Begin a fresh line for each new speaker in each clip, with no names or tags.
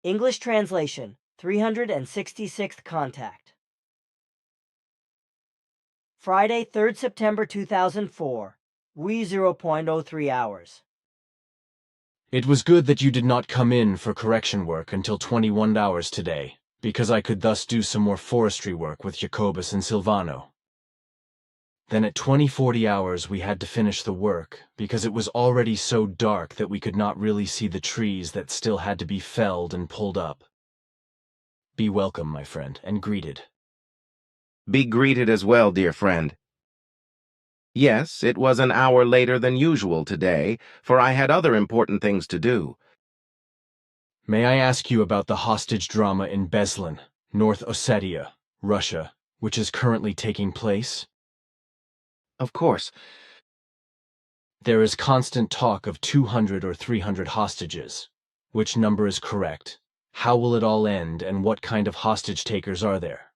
English translation, 366th contact. Friday, 3rd September 2004, WE 0.03 hours.
It was good that you did not come in for correction work until 21 hours today, because I could thus do some more forestry work with Jacobus and Silvano. Then at 20:40 hours we had to finish the work, because it was already so dark that we could not really see the trees that still had to be felled and pulled up. Be welcome, my friend, and greeted.
Be greeted as well, dear friend. Yes, it was an hour later than usual today, for I had other important things to do.
May I ask you about the hostage drama in Beslan, North Ossetia, Russia, which is currently taking place?
Of course.
There is constant talk of 200 or 300 hostages. Which number is correct? How will it all end, and what kind of hostage takers are there?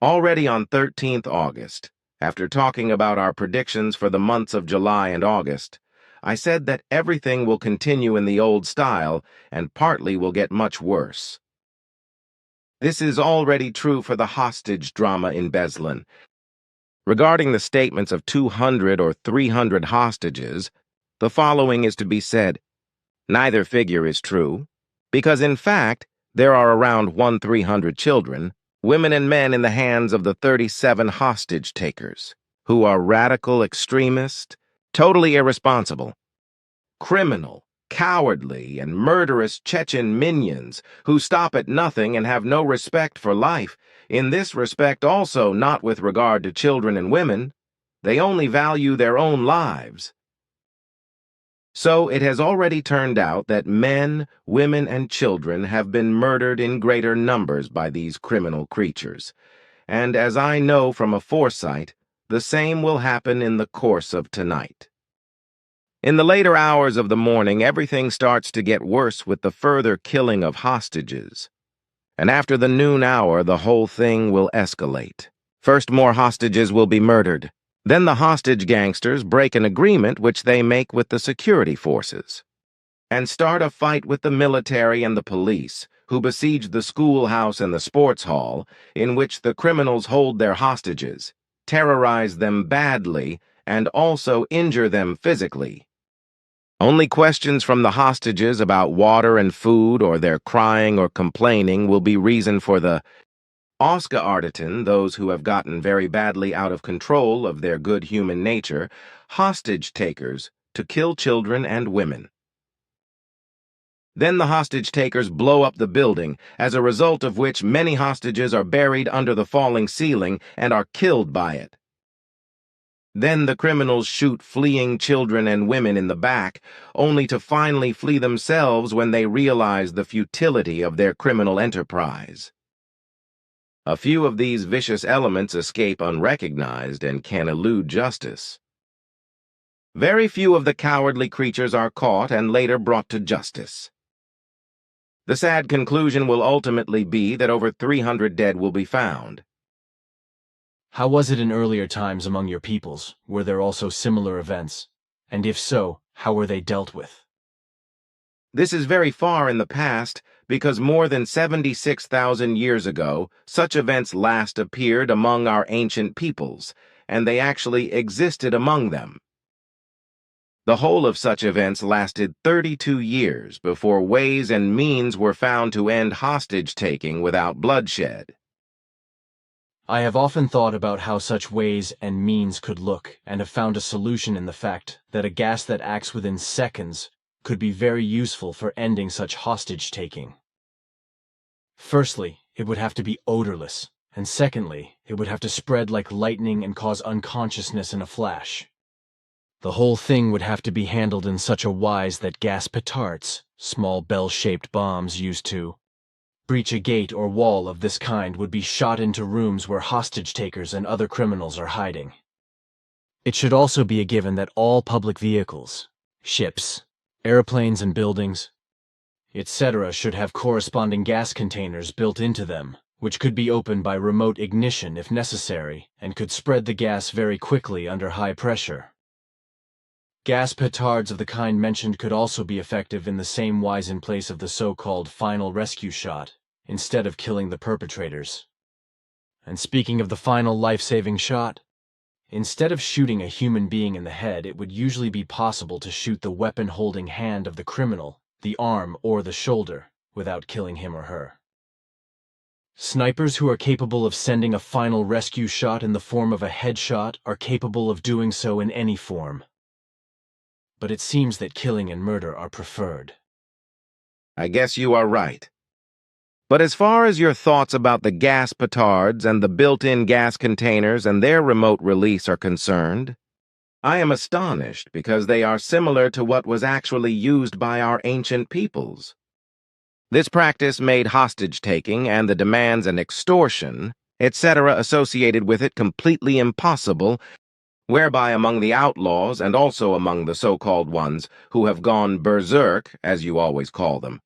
Already on 13th August, after talking about our predictions for the months of July and August, I said that everything will continue in the old style and partly will get much worse. This is already true for the hostage drama in Beslan. Regarding the statements of 200 or 300 hostages, the following is to be said. Neither figure is true, because in fact, there are around 1,300 children, women and men in the hands of the 37 hostage takers, who are radical extremists, totally irresponsible, criminal, cowardly, and murderous Chechen minions who stop at nothing and have no respect for life, in this respect also not with regard to children and women. They only value their own lives. So it has already turned out that men, women, and children have been murdered in greater numbers by these criminal creatures, and as I know from a foresight, the same will happen in the course of tonight. In the later hours of the morning, everything starts to get worse with the further killing of hostages. And after the noon hour, the whole thing will escalate. First, more hostages will be murdered. Then the hostage gangsters break an agreement which they make with the security forces and start a fight with the military and the police, who besiege the schoolhouse and the sports hall, in which the criminals hold their hostages, terrorize them badly, and also injure them physically. Only questions from the hostages about water and food or their crying or complaining will be reason for the Ausgearteten, those who have gotten very badly out of control of their good human nature, hostage takers, to kill children and women. Then the hostage takers blow up the building, as a result of which many hostages are buried under the falling ceiling and are killed by it. Then the criminals shoot fleeing children and women in the back, only to finally flee themselves when they realize the futility of their criminal enterprise. A few of these vicious elements escape unrecognized and can elude justice. Very few of the cowardly creatures are caught and later brought to justice. The sad conclusion will ultimately be that over 300 dead will be found.
How was it in earlier times among your peoples? Were there also similar events? And if so, how were they dealt with?
This is very far in the past, because more than 76,000 years ago, such events last appeared among our ancient peoples, and they actually existed among them. The whole of such events lasted 32 years before ways and means were found to end hostage-taking without bloodshed.
I have often thought about how such ways and means could look, and have found a solution in the fact that a gas that acts within seconds could be very useful for ending such hostage-taking. Firstly, it would have to be odorless, and secondly, it would have to spread like lightning and cause unconsciousness in a flash. The whole thing would have to be handled in such a wise that gas petards, small bell-shaped bombs used to breach a gate or wall of this kind, would be shot into rooms where hostage-takers and other criminals are hiding. It should also be a given that all public vehicles, ships, airplanes and buildings, etc. should have corresponding gas containers built into them, which could be opened by remote ignition if necessary, and could spread the gas very quickly under high pressure. Gas petards of the kind mentioned could also be effective in the same wise in place of the so-called final rescue shot, instead of killing the perpetrators. And speaking of the final life-saving shot, instead of shooting a human being in the head, it would usually be possible to shoot the weapon-holding hand of the criminal, the arm, or the shoulder, without killing him or her. Snipers who are capable of sending a final rescue shot in the form of a headshot are capable of doing so in any form. But it seems that killing and murder are preferred.
I guess you are right. But as far as your thoughts about the gas petards and the built-in gas containers and their remote release are concerned, I am astonished because they are similar to what was actually used by our ancient peoples. This practice made hostage-taking and the demands and extortion, etc. associated with it completely impossible, whereby among the outlaws and also among the so-called ones who have gone berserk, as you always call them,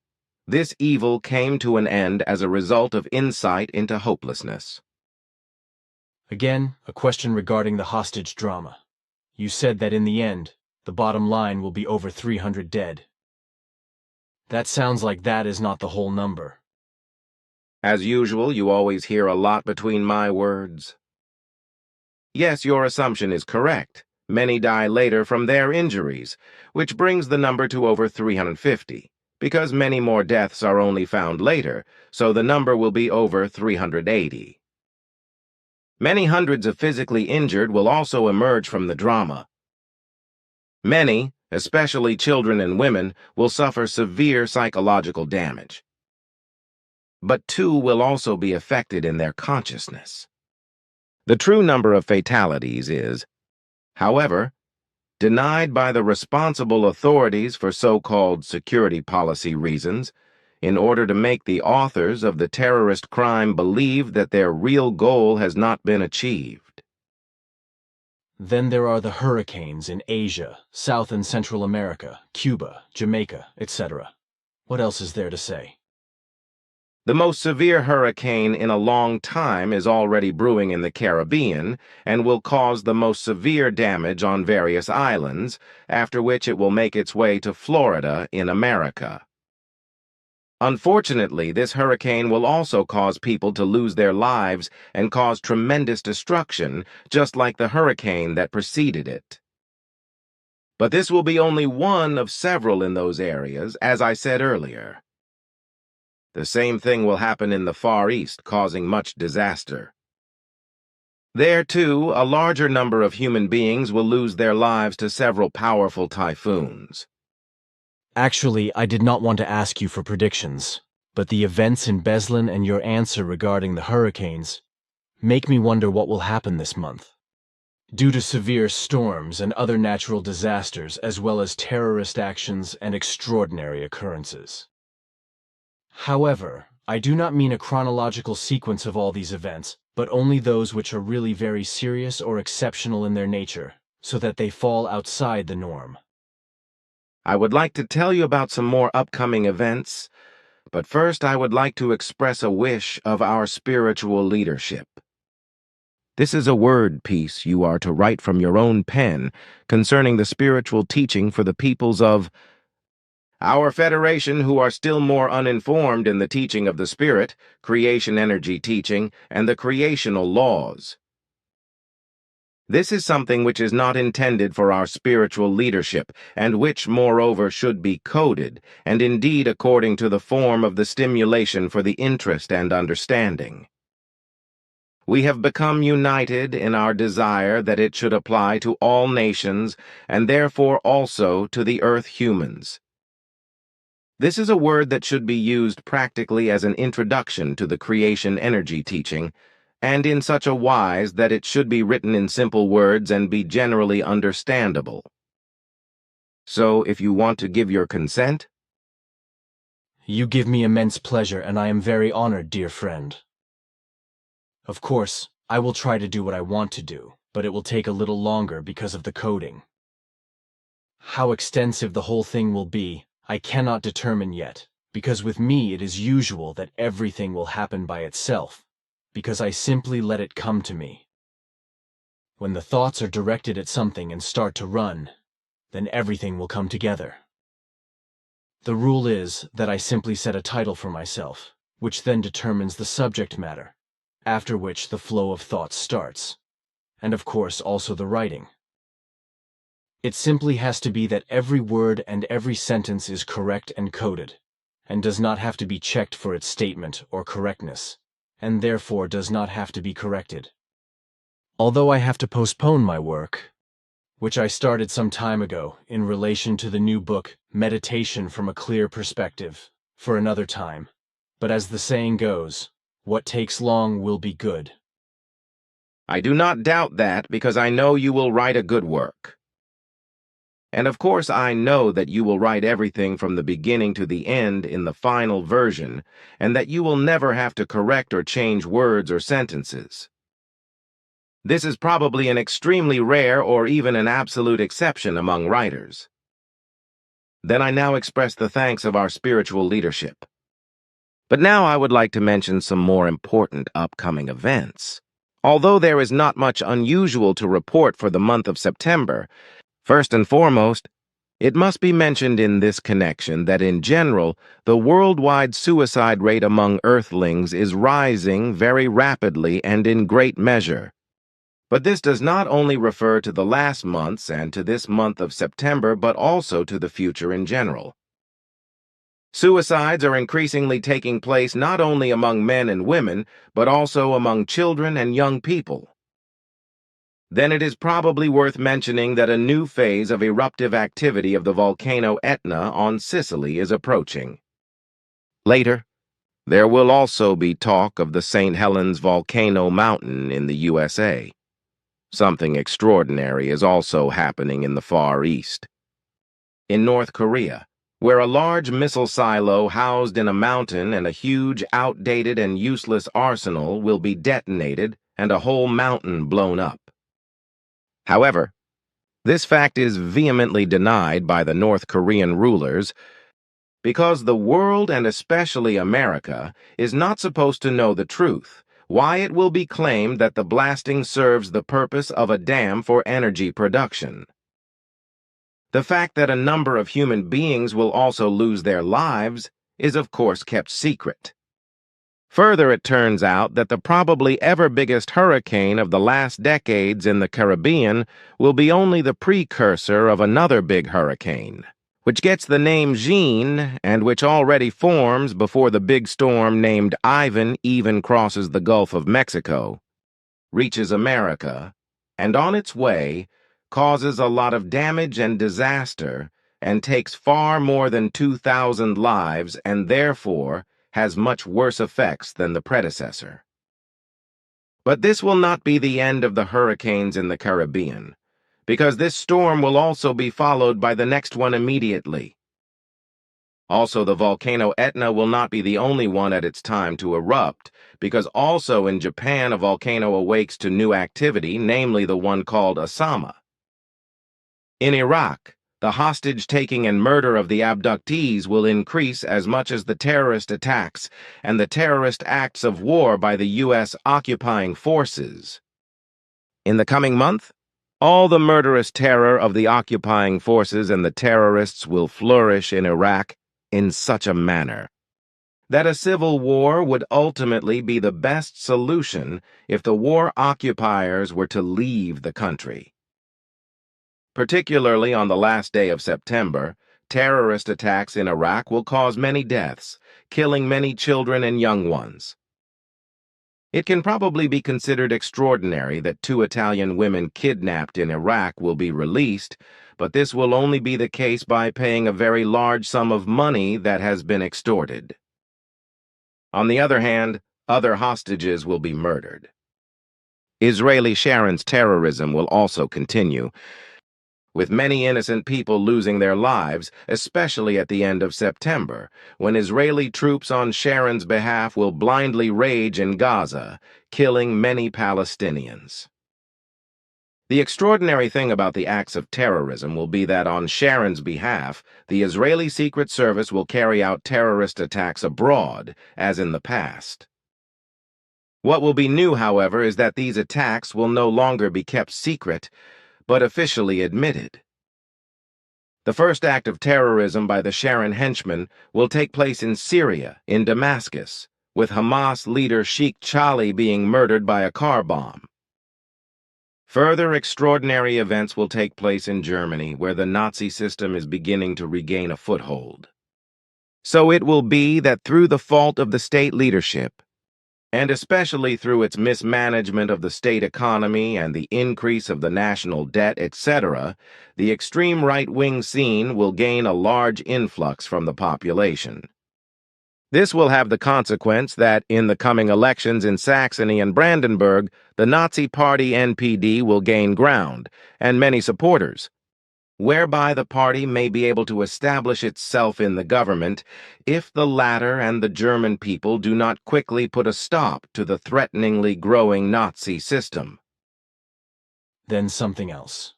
this evil came to an end as a result of insight into hopelessness.
Again, a question regarding the hostage drama. You said that in the end, the bottom line will be over 300 dead. That sounds like that is not the whole number.
As usual, you always hear a lot between my words. Yes, your assumption is correct. Many die later from their injuries, which brings the number to over 350, because many more deaths are only found later, so the number will be over 380. Many hundreds of physically injured will also emerge from the drama. Many, especially children and women, will suffer severe psychological damage. But 2 will also be affected in their consciousness. The true number of fatalities is, however, denied by the responsible authorities for so-called security policy reasons, in order to make the authors of the terrorist crime believe that their real goal has not been achieved.
Then there are the hurricanes in Asia, South and Central America, Cuba, Jamaica, etc. What else is there to say?
The most severe hurricane in a long time is already brewing in the Caribbean and will cause the most severe damage on various islands, after which it will make its way to Florida in America. Unfortunately, this hurricane will also cause people to lose their lives and cause tremendous destruction, just like the hurricane that preceded it. But this will be only one of several in those areas, as I said earlier. The same thing will happen in the Far East, causing much disaster. There, too, a larger number of human beings will lose their lives to several powerful typhoons.
Actually, I did not want to ask you for predictions, but the events in Beslan and your answer regarding the hurricanes make me wonder what will happen this month. Due to severe storms and other natural disasters, as well as terrorist actions and extraordinary occurrences. However, I do not mean a chronological sequence of all these events, but only those which are really very serious or exceptional in their nature, so that they fall outside the norm.
I would like to tell you about some more upcoming events, but first I would like to express a wish of our spiritual leadership. This is a word piece you are to write from your own pen concerning the spiritual teaching for the peoples of our Federation who are still more uninformed in the teaching of the Spirit, creation energy teaching, and the creational laws. This is something which is not intended for our spiritual leadership, and which, moreover, should be coded, and indeed according to the form of the stimulation for the interest and understanding. We have become united in our desire that it should apply to all nations, and therefore also to the earth humans. This is a word that should be used practically as an introduction to the creation energy teaching, and in such a wise that it should be written in simple words and be generally understandable. So, if you want to give your consent?
You give me immense pleasure, and I am very honored, dear friend. Of course, I will try to do what I want to do, but it will take a little longer because of the coding. How extensive the whole thing will be, I cannot determine yet, because with me it is usual that everything will happen by itself, because I simply let it come to me. When the thoughts are directed at something and start to run, then everything will come together. The rule is that I simply set a title for myself, which then determines the subject matter, after which the flow of thoughts starts, and of course also the writing. It simply has to be that every word and every sentence is correct and coded, and does not have to be checked for its statement or correctness, and therefore does not have to be corrected. Although I have to postpone my work, which I started some time ago in relation to the new book, Meditation from a Clear Perspective, for another time. But as the saying goes, what takes long will be good.
I do not doubt that because I know you will write a good work. And of course I know that you will write everything from the beginning to the end in the final version, and that you will never have to correct or change words or sentences. This is probably an extremely rare or even an absolute exception among writers. Then I now express the thanks of our spiritual leadership. But now I would like to mention some more important upcoming events. Although there is not much unusual to report for the month of September, first and foremost, it must be mentioned in this connection that in general, the worldwide suicide rate among Earthlings is rising very rapidly and in great measure. But this does not only refer to the last months and to this month of September, but also to the future in general. Suicides are increasingly taking place not only among men and women, but also among children and young people. Then it is probably worth mentioning that a new phase of eruptive activity of the volcano Etna on Sicily is approaching. Later, there will also be talk of the St. Helens volcano mountain in the USA. Something extraordinary is also happening in the Far East. In North Korea, where a large missile silo housed in a mountain and a huge, outdated, and useless arsenal will be detonated and a whole mountain blown up. However, this fact is vehemently denied by the North Korean rulers because the world, and especially America, is not supposed to know the truth, why it will be claimed that the blasting serves the purpose of a dam for energy production. The fact that a number of human beings will also lose their lives is of course kept secret. Further, it turns out that the probably ever biggest hurricane of the last decades in the Caribbean will be only the precursor of another big hurricane, which gets the name Jeanne and which already forms before the big storm named Ivan even crosses the Gulf of Mexico, reaches America, and on its way causes a lot of damage and disaster and takes far more than 2,000 lives and therefore has much worse effects than the predecessor. But this will not be the end of the hurricanes in the Caribbean, because this storm will also be followed by the next one immediately. Also, the volcano Etna will not be the only one at its time to erupt, because also in Japan a volcano awakes to new activity, namely the one called Osama. In Iraq, the hostage-taking and murder of the abductees will increase as much as the terrorist attacks and the terrorist acts of war by the U.S. occupying forces. In the coming month, all the murderous terror of the occupying forces and the terrorists will flourish in Iraq in such a manner that a civil war would ultimately be the best solution if the war occupiers were to leave the country. Particularly on the last day of September, terrorist attacks in Iraq will cause many deaths, killing many children and young ones. It can probably be considered extraordinary that 2 Italian women kidnapped in Iraq will be released, but this will only be the case by paying a very large sum of money that has been extorted. On the other hand, other hostages will be murdered. Israeli Sharon's terrorism will also continue, with many innocent people losing their lives, especially at the end of September, when Israeli troops on Sharon's behalf will blindly rage in Gaza, killing many Palestinians. The extraordinary thing about the acts of terrorism will be that on Sharon's behalf, the Israeli Secret Service will carry out terrorist attacks abroad, as in the past. What will be new, however, is that these attacks will no longer be kept secret, but officially admitted. The first act of terrorism by the Sharon henchmen will take place in Syria, in Damascus, with Hamas leader Sheikh Chali being murdered by a car bomb. Further extraordinary events will take place in Germany, where the Nazi system is beginning to regain a foothold. So it will be that through the fault of the state leadership, and especially through its mismanagement of the state economy and the increase of the national debt, etc., the extreme right-wing scene will gain a large influx from the population. This will have the consequence that, in the coming elections in Saxony and Brandenburg, the Nazi Party NPD will gain ground, and many supporters, whereby the party may be able to establish itself in the government if the latter and the German people do not quickly put a stop to the threateningly growing Nazi system.
Then something else.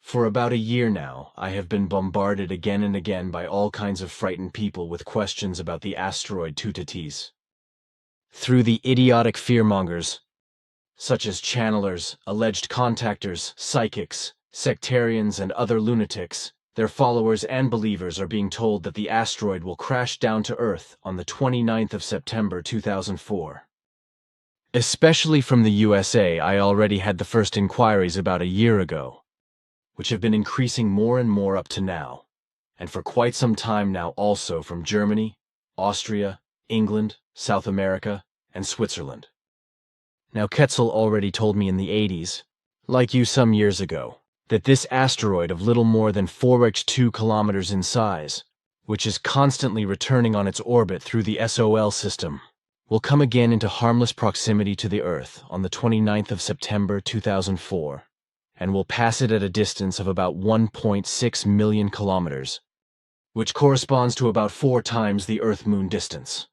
For about a year now, I have been bombarded again and again by all kinds of frightened people with questions about the asteroid Tutatis. Through the idiotic fearmongers, such as channelers, alleged contactors, psychics, sectarians, and other lunatics, their followers and believers are being told that the asteroid will crash down to Earth on the 29th of September 2004. Especially from the USA, I already had the first inquiries about a year ago, which have been increasing more and more up to now, and for quite some time now also from Germany, Austria, England, South America, and Switzerland. Now, Ketzel already told me in the 80s, like you some years ago, that this asteroid of little more than 4x2 kilometers in size, which is constantly returning on its orbit through the SOL system, will come again into harmless proximity to the Earth on the 29th of September 2004, and will pass it at a distance of about 1.6 million kilometers, which corresponds to about 4 times the Earth-Moon distance.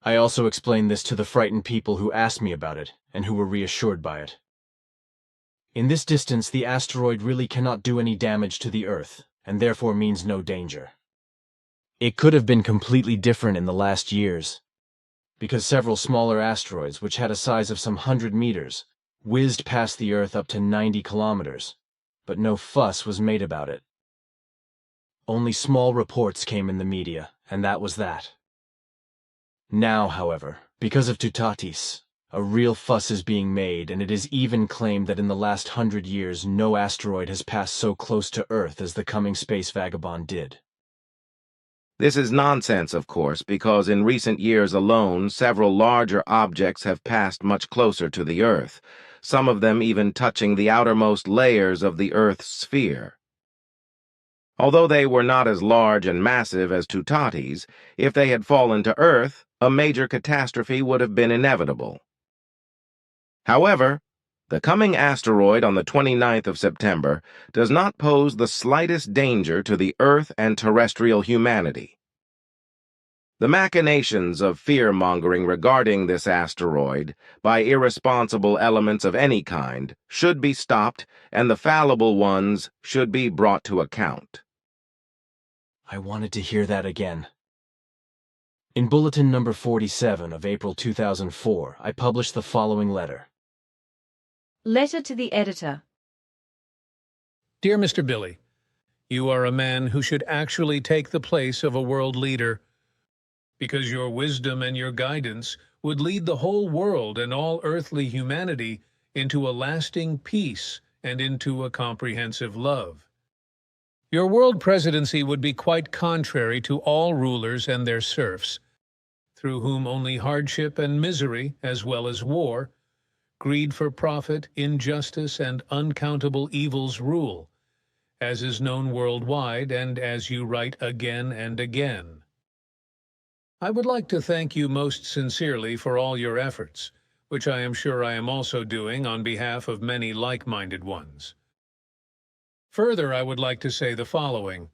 I also explained this to the frightened people who asked me about it and who were reassured by it. In this distance, the asteroid really cannot do any damage to the Earth, and therefore means no danger. It could have been completely different in the last years, because several smaller asteroids, which had a size of some 100 meters, whizzed past the Earth up to 90 kilometers, but no fuss was made about it. Only small reports came in the media, and that was that. Now, however, because of Tutatis, a real fuss is being made, and it is even claimed that in the last 100 years no asteroid has passed so close to Earth as the coming space vagabond did.
This is nonsense, of course, because in recent years alone, several larger objects have passed much closer to the Earth, some of them even touching the outermost layers of the Earth's sphere. Although they were not as large and massive as Tutatis, if they had fallen to Earth, a major catastrophe would have been inevitable. However, the coming asteroid on the 29th of September does not pose the slightest danger to the Earth and terrestrial humanity. The machinations of fear-mongering regarding this asteroid by irresponsible elements of any kind should be stopped, and the fallible ones should be brought to account.
I wanted to hear that again. In Bulletin number 47 of April 2004, I published the following letter.
Letter to the editor.
Dear Mr. Billy, you are a man who should actually take the place of a world leader, because your wisdom and your guidance would lead the whole world and all earthly humanity into a lasting peace and into a comprehensive love. Your world presidency would be quite contrary to all rulers and their serfs, through whom only hardship and misery, as well as war, greed for profit, injustice, and uncountable evils rule, as is known worldwide and as you write again and again. I would like to thank you most sincerely for all your efforts, which I am sure I am also doing on behalf of many like-minded ones. Further, I would like to say the following.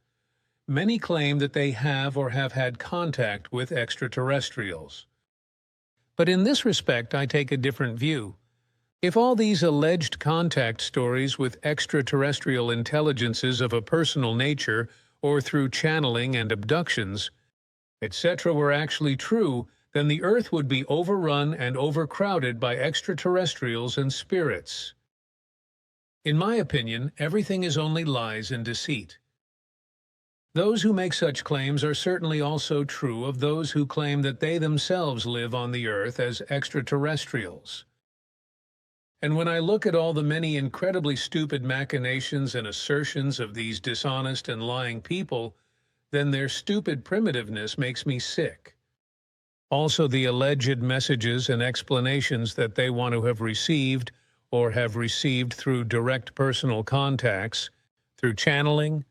Many claim that they have or have had contact with extraterrestrials. But in this respect, I take a different view. If all these alleged contact stories with extraterrestrial intelligences of a personal nature or through channeling and abductions, etc. were actually true, then the Earth would be overrun and overcrowded by extraterrestrials and spirits. In my opinion, everything is only lies and deceit. Those who make such claims are certainly also true of those who claim that they themselves live on the earth as extraterrestrials. And when I look at all the many incredibly stupid machinations and assertions of these dishonest and lying people, then their stupid primitiveness makes me sick. Also, the alleged messages and explanations that they want to have received or have received through direct personal contacts, through channeling,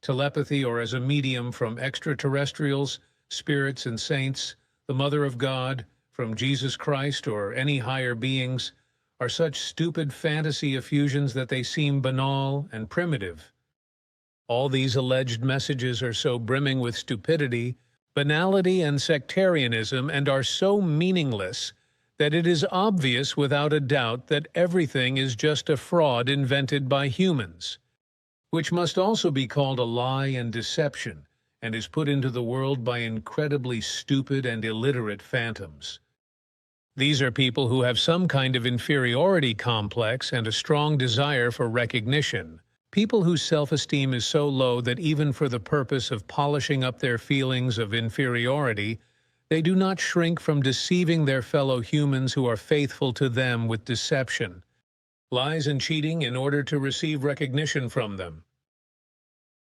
telepathy, or as a medium from extraterrestrials, spirits and saints, the Mother of God, from Jesus Christ, or any higher beings, are such stupid fantasy effusions that they seem banal and primitive. All these alleged messages are so brimming with stupidity, banality, and sectarianism, and are so meaningless that it is obvious without a doubt that everything is just a fraud invented by humans, which must also be called a lie and deception, and is put into the world by incredibly stupid and illiterate phantoms. These are people who have some kind of inferiority complex and a strong desire for recognition, people whose self-esteem is so low that even for the purpose of polishing up their feelings of inferiority, they do not shrink from deceiving their fellow humans who are faithful to them with deception, lies and cheating in order to receive recognition from them.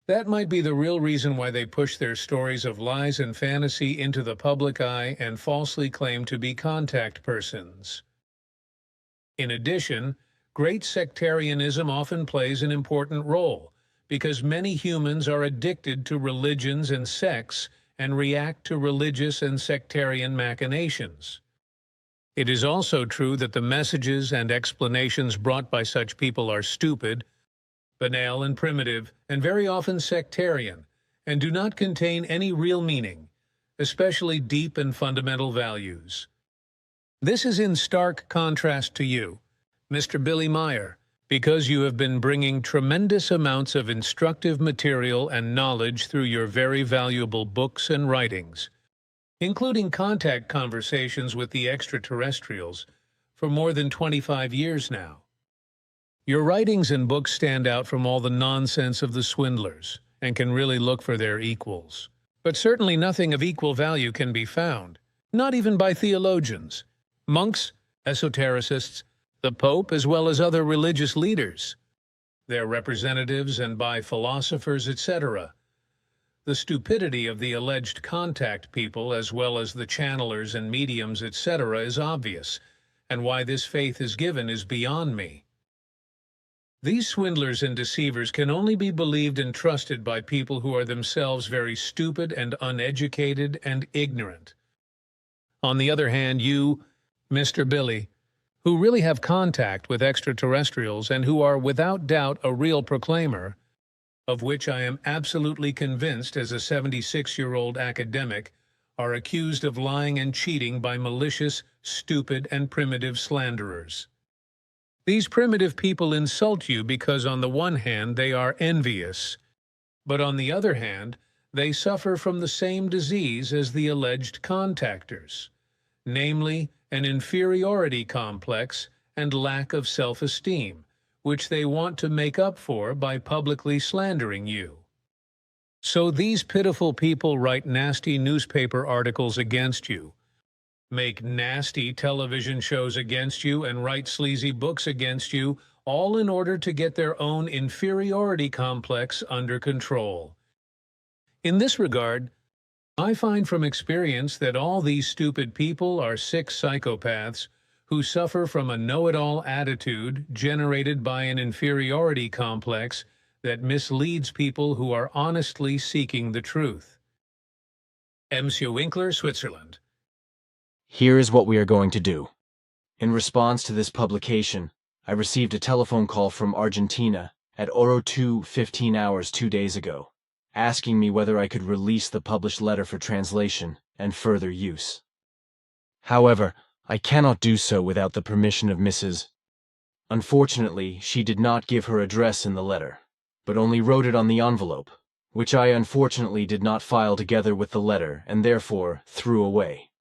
That might be the real reason why they push their stories of lies and fantasy into the public eye and falsely claim to be contact persons. In addition, great sectarianism often plays an important role, because many humans are addicted to religions and sects and react to religious and sectarian machinations. It is also true that the messages and explanations brought by such people are stupid, banal and primitive, and very often sectarian, and do not contain any real meaning, especially deep and fundamental values. This is in stark contrast to you, Mr. Billy Meyer, because you have been bringing tremendous amounts of instructive material and knowledge through your very valuable books and writings, including contact conversations with the extraterrestrials, for more than 25 years now. Your writings and books stand out from all the nonsense of the swindlers, and can really look for their equals. But certainly nothing of equal value can be found, not even by theologians, monks, esotericists, the Pope, as well as other religious leaders, their representatives, and by philosophers, etc. The stupidity of the alleged contact people, as well as the channelers and mediums, etc., is obvious, and why this faith is given is beyond me. These swindlers and deceivers can only be believed and trusted by people who are themselves very stupid and uneducated and ignorant. On the other hand, you, Mr. Billy, who really have contact with extraterrestrials and who are without doubt a real proclaimer, of which I am absolutely convinced as a 76-year-old academic, are accused of lying and cheating by malicious, stupid, and primitive slanderers. These primitive people insult you because on the one hand they are envious, but on the other hand they suffer from the same disease as the alleged contactors, namely an inferiority complex and lack of self-esteem, which they want to make up for by publicly slandering you. So these pitiful people write nasty newspaper articles against you, make nasty television shows against you, and write sleazy books against you, all in order to get their own inferiority complex under control. In this regard, I find from experience that all these stupid people are sick psychopaths who suffer from a know-it-all attitude generated by an inferiority complex that misleads people who are honestly seeking the truth. Monsieur Winkler, Switzerland.
Here is what we are going to do. In response to this publication, I received a telephone call from Argentina at Oro 2:15 hours 2 days ago, asking me whether I could release the published letter for translation and further use. However, I cannot do so without the permission of Mrs. Unfortunately, she did not give her address in the letter, but only wrote it on the envelope, which I unfortunately did not file together with the letter and therefore threw away.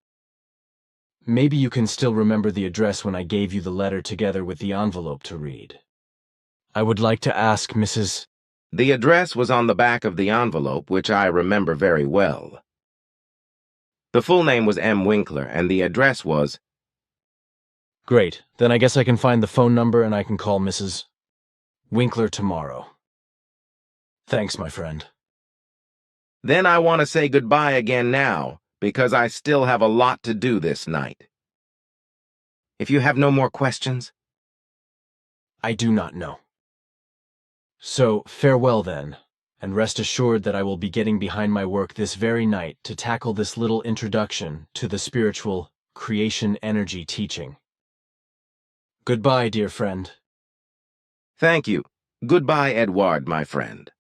Maybe you can still remember the address when I gave you the letter together with the envelope to read. I would like to ask Mrs.
The address was on the back of the envelope, which I remember very well. The full name was M. Winkler, and the address was...
Great, then I guess I can find the phone number and I can call Mrs. Winkler tomorrow. Thanks, my friend.
Then I want to say goodbye again now, because I still have a lot to do this night. If you have no more questions...
I do not know. So, farewell then, and rest assured that I will be getting behind my work this very night to tackle this little introduction to the spiritual creation energy teaching. Goodbye, dear friend.
Thank you. Goodbye, Edward, my friend.